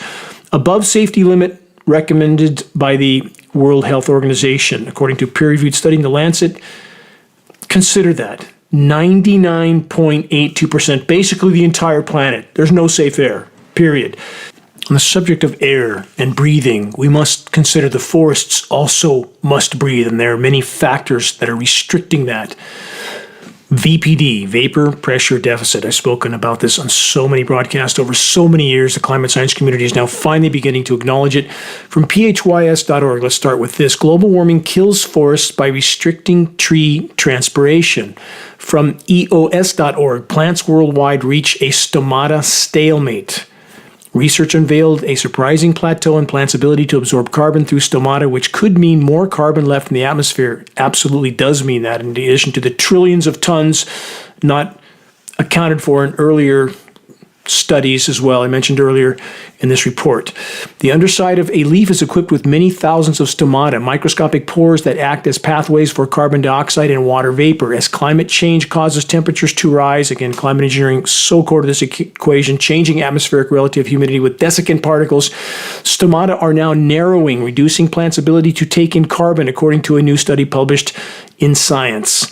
above safety limit recommended by the World Health Organization. According to a peer-reviewed study in The Lancet, consider that. 99.82%, basically the entire planet. There's no safe air, period. On the subject of air and breathing, we must consider the forests also must breathe, and there are many factors that are restricting that. VPD, vapor pressure deficit. I've spoken about this on so many broadcasts over so many years. The climate science community is now finally beginning to acknowledge it. From phys.org, let's start with this. Global warming kills forests by restricting tree transpiration. From eos.org, plants worldwide reach a stomata stalemate. Research unveiled a surprising plateau in plants' ability to absorb carbon through stomata, which could mean more carbon left in the atmosphere. Absolutely does mean that, in addition to the trillions of tons not accounted for in earlier studies as well, I mentioned earlier in this report. The underside of a leaf is equipped with many thousands of stomata, microscopic pores that act as pathways for carbon dioxide and water vapor. As climate change causes temperatures to rise, again, climate engineering so core to this equation, changing atmospheric relative humidity with desiccant particles, stomata are now narrowing, reducing plants' ability to take in carbon, according to a new study published in Science.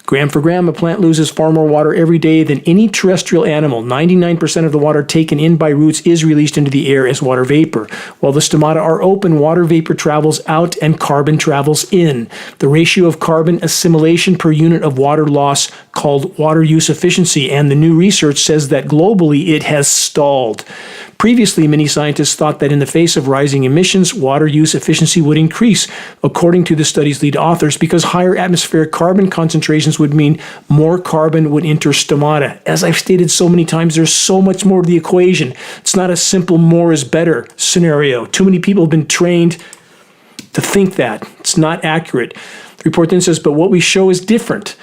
Gram for gram, a plant loses far more water every day than any terrestrial animal. 99% of the water taken in by roots is released into the air as water vapor. While the stomata are open, water vapor travels out and carbon travels in. The ratio of carbon assimilation per unit of water loss, called water use efficiency, and the new research says that globally it has stalled. Previously, many scientists thought that in the face of rising emissions, water use efficiency would increase, according to the study's lead authors, because higher atmospheric carbon concentrations would mean more carbon would enter stomata. As I've stated so many times, there's so much more to the equation. It's not a simple more is better scenario. Too many people have been trained to think that. It's not accurate. The report then says, but what we show is different.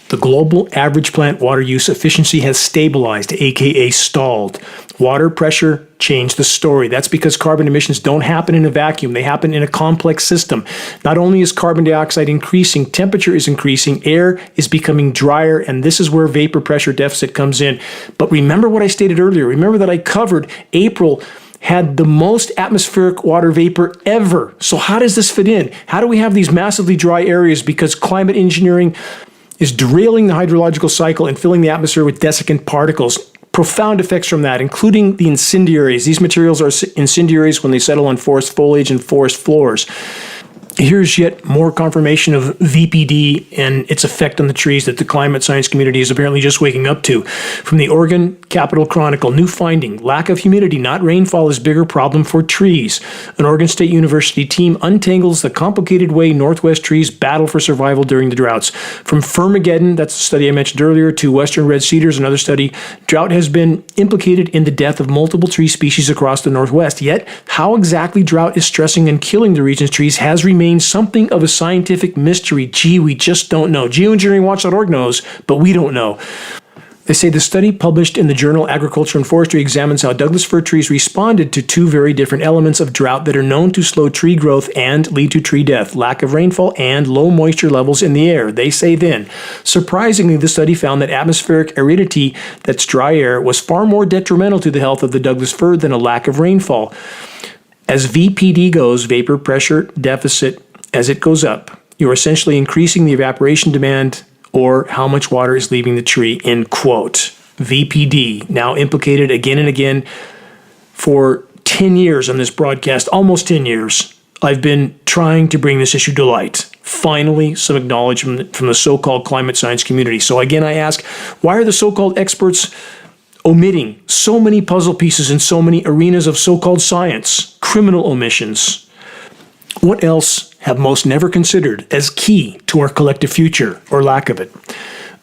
The global average plant water use efficiency has stabilized, aka stalled. Water pressure changed the story. That's because carbon emissions don't happen in a vacuum. They happen in a complex system. Not only is carbon dioxide increasing, temperature is increasing, air is becoming drier, and this is where vapor pressure deficit comes in. But remember what I stated earlier. Remember that I covered April had the most atmospheric water vapor ever. So how does this fit in? How do we have these massively dry areas? Because climate engineering is derailing the hydrological cycle and filling the atmosphere with desiccant particles. Profound effects from that, including the incendiaries. These materials are incendiaries when they settle on forest foliage and forest floors. Here's yet more confirmation of VPD and its effect on the trees that the climate science community is apparently just waking up to. From the Oregon Capital Chronicle, new finding, lack of humidity, not rainfall, is bigger problem for trees. An Oregon State University team untangles the complicated way Northwest trees battle for survival during the droughts. From Firmageddon, that's the study I mentioned earlier, to Western red cedars, another study, drought has been implicated in the death of multiple tree species across the Northwest. Yet, how exactly drought is stressing and killing the region's trees has remained something of a scientific mystery. Gee, we just don't know. Geoengineeringwatch.org knows, but we don't know. They say the study published in the journal Agriculture and Forestry examines how Douglas fir trees responded to two very different elements of drought that are known to slow tree growth and lead to tree death: lack of rainfall and low moisture levels in the air. They say then, surprisingly, the study found that atmospheric aridity, that's dry air, was far more detrimental to the health of the Douglas fir than a lack of rainfall. As VPD goes, vapor pressure deficit, as it goes up, you're essentially increasing the evaporation demand or how much water is leaving the tree, end quote. VPD, now implicated again and again for 10 years on this broadcast, almost 10 years. I've been trying to bring this issue to light. Finally, some acknowledgement from the so-called climate science community. So again, I ask, why are the so-called experts omitting so many puzzle pieces in so many arenas of so-called science? Criminal omissions. What else have most never considered as key to our collective future, or lack of it?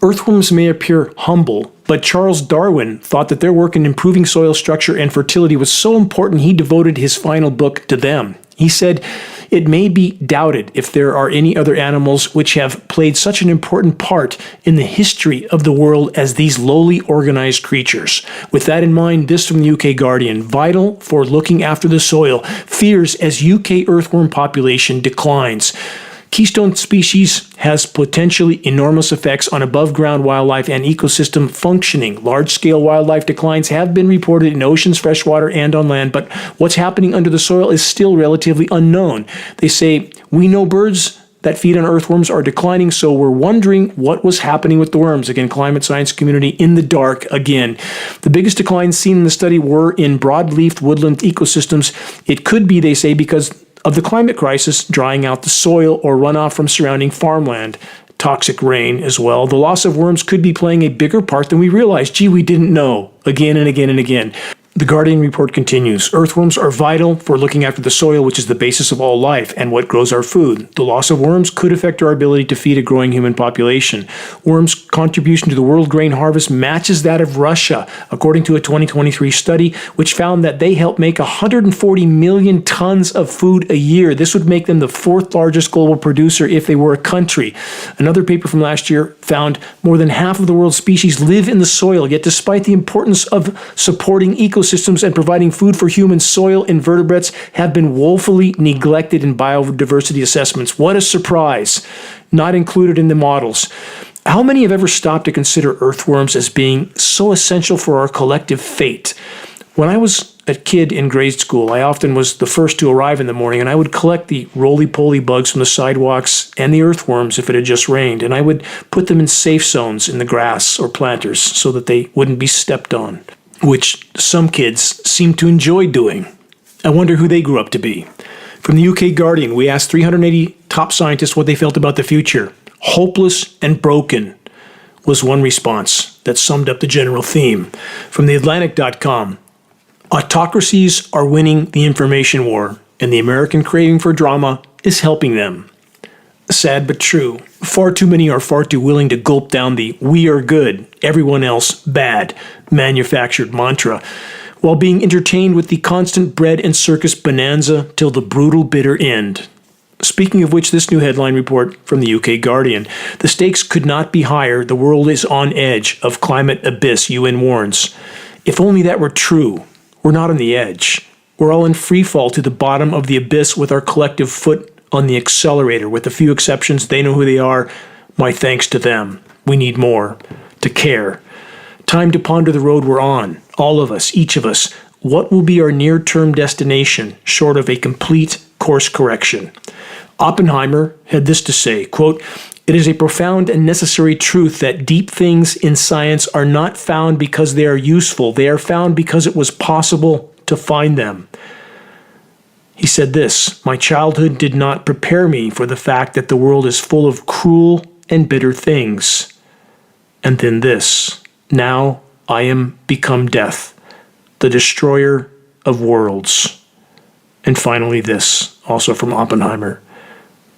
Earthworms may appear humble, but Charles Darwin thought that their work in improving soil structure and fertility was so important he devoted his final book to them. He said, "It may be doubted if there are any other animals which have played such an important part in the history of the world as these lowly organized creatures." With that in mind, this from the UK Guardian: vital for looking after the soil, fears as UK earthworm population declines. Keystone species has potentially enormous effects on above-ground wildlife and ecosystem functioning. Large-scale wildlife declines have been reported in oceans, freshwater, and on land, but what's happening under the soil is still relatively unknown. They say, we know birds that feed on earthworms are declining, so we're wondering what was happening with the worms. Again, climate science community in the dark again. The biggest declines seen in the study were in broadleaf woodland ecosystems. It could be, they say, because of the climate crisis, drying out the soil or runoff from surrounding farmland, toxic rain as well. The loss of worms could be playing a bigger part than we realized. Gee, we didn't know. Again and again and again. The Guardian report continues. Earthworms are vital for looking after the soil, which is the basis of all life and what grows our food. The loss of worms could affect our ability to feed a growing human population. Worms' contribution to the world grain harvest matches that of Russia, according to a 2023 study, which found that they help make 140 million tons of food a year. This would make them the fourth largest global producer if they were a country. Another paper from last year found more than half of the world's species live in the soil, yet despite the importance of supporting ecosystems and providing food for humans, soil invertebrates have been woefully neglected in biodiversity assessments. What a surprise. Not included in the models. How many have ever stopped to consider earthworms as being so essential for our collective fate? When I was a kid in grade school, I often was the first to arrive in the morning, and I would collect the roly-poly bugs from the sidewalks and the earthworms if it had just rained, and I would put them in safe zones in the grass or planters so that they wouldn't be stepped on, which some kids seem to enjoy doing. I wonder who they grew up to be. From the UK Guardian, we asked 380 top scientists what they felt about the future. Hopeless and broken was one response that summed up the general theme. From theatlantic.com, autocracies are winning the information war, and the American craving for drama is helping them. Sad but true. Far too many are far too willing to gulp down the "we are good, everyone else bad" manufactured mantra, while being entertained with the constant bread and circus bonanza till the brutal bitter end. Speaking of which, this new headline report from the UK Guardian. The stakes could not be higher. The world is on edge of climate abyss, UN warns. If only that were true. We're not on the edge. We're all in free fall to the bottom of the abyss with our collective foot on the accelerator. With a few exceptions, they know who they are. My thanks to them. We need more. To care. Time to ponder the road we're on. All of us, each of us. What will be our near-term destination, short of a complete course correction? Oppenheimer had this to say, quote, "It is a profound and necessary truth that deep things in science are not found because they are useful. They are found because it was possible to find them." He said this, "My childhood did not prepare me for the fact that the world is full of cruel and bitter things." And then this, "Now I am become death, the destroyer of worlds." And finally this, also from Oppenheimer,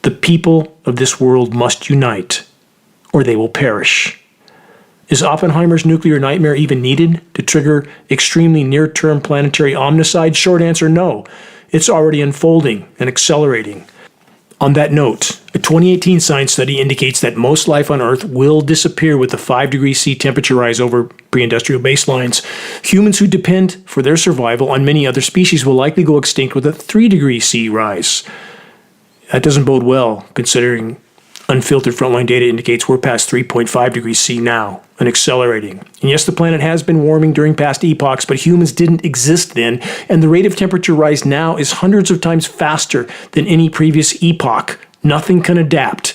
"The people of this world must unite, or they will perish." Is Oppenheimer's nuclear nightmare even needed to trigger extremely near-term planetary omnicide? Short answer, no. It's already unfolding and accelerating. On that note, a 2018 science study indicates that most life on Earth will disappear with a 5 degrees C temperature rise over pre-industrial baselines. Humans who depend for their survival on many other species will likely go extinct with a 3 degrees C rise. That doesn't bode well, considering unfiltered frontline data indicates we're past 3.5 degrees C now and accelerating. And yes, the planet has been warming during past epochs, but humans didn't exist then, and the rate of temperature rise now is hundreds of times faster than any previous epoch. Nothing can adapt.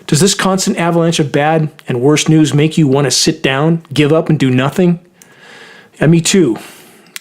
Does this constant avalanche of bad and worse news make you want to sit down, give up, and do nothing? Yeah, me too.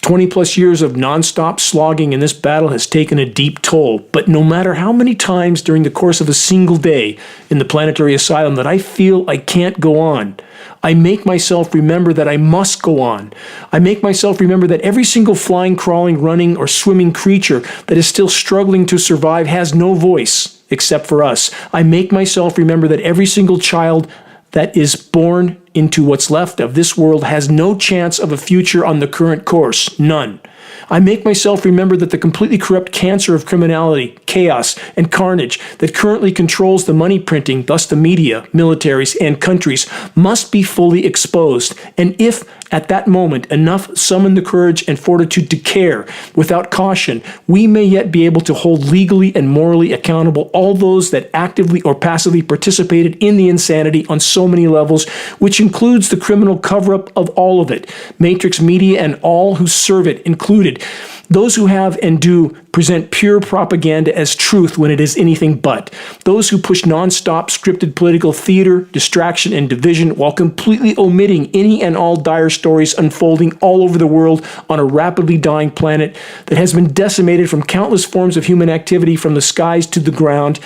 20 plus years of nonstop slogging in this battle has taken a deep toll, but no matter how many times during the course of a single day in the planetary asylum that I feel I can't go on, I make myself remember that I must go on. I make myself remember that every single flying, crawling, running, or swimming creature that is still struggling to survive has no voice except for us. I make myself remember that every single child that is born into what's left of this world has no chance of a future on the current course. None. I make myself remember that the completely corrupt cancer of criminality, chaos, and carnage that currently controls the money printing, thus the media, militaries, and countries, must be fully exposed. And if, at that moment, enough summon the courage and fortitude to care without caution, we may yet be able to hold legally and morally accountable all those that actively or passively participated in the insanity on so many levels, which includes the criminal cover-up of all of it, Matrix media and all who serve it included. Those who have and do present pure propaganda as truth when it is anything but. Those who push non-stop scripted political theater, distraction, and division while completely omitting any and all dire stories unfolding all over the world on a rapidly dying planet that has been decimated from countless forms of human activity from the skies to the ground,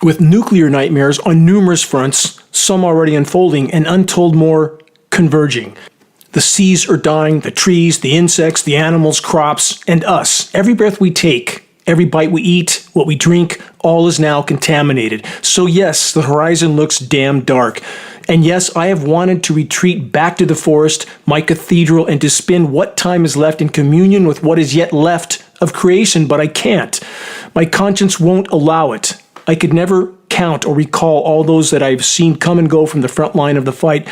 with nuclear nightmares on numerous fronts, some already unfolding and untold more converging. The seas are dying, the trees, the insects, the animals, crops, and us. Every breath we take, every bite we eat, what we drink, all is now contaminated. So yes, the horizon looks damn dark. And yes, I have wanted to retreat back to the forest, my cathedral, and to spend what time is left in communion with what is yet left of creation, but I can't. My conscience won't allow it. I could never count or recall all those that I've seen come and go from the front line of the fight,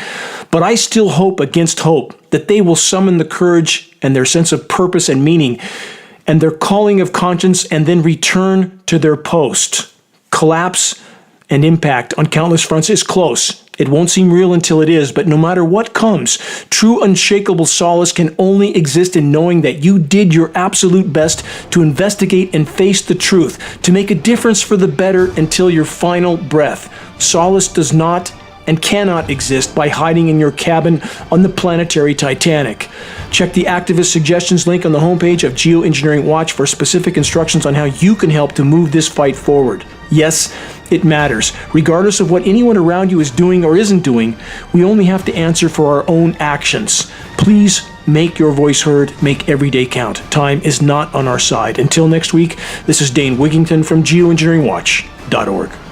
but I still hope against hope that they will summon the courage and their sense of purpose and meaning and their calling of conscience and then return to their post. Collapse and impact on countless fronts is close. It won't seem real until it is, but no matter what comes, true unshakable solace can only exist in knowing that you did your absolute best to investigate and face the truth, to make a difference for the better until your final breath. Solace does not and cannot exist by hiding in your cabin on the planetary Titanic. Check the activist suggestions link on the homepage of Geoengineering Watch for specific instructions on how you can help to move this fight forward. Yes, it matters. Regardless of what anyone around you is doing or isn't doing, we only have to answer for our own actions. Please make your voice heard, make every day count. Time is not on our side. Until next week, this is Dane Wigington from geoengineeringwatch.org.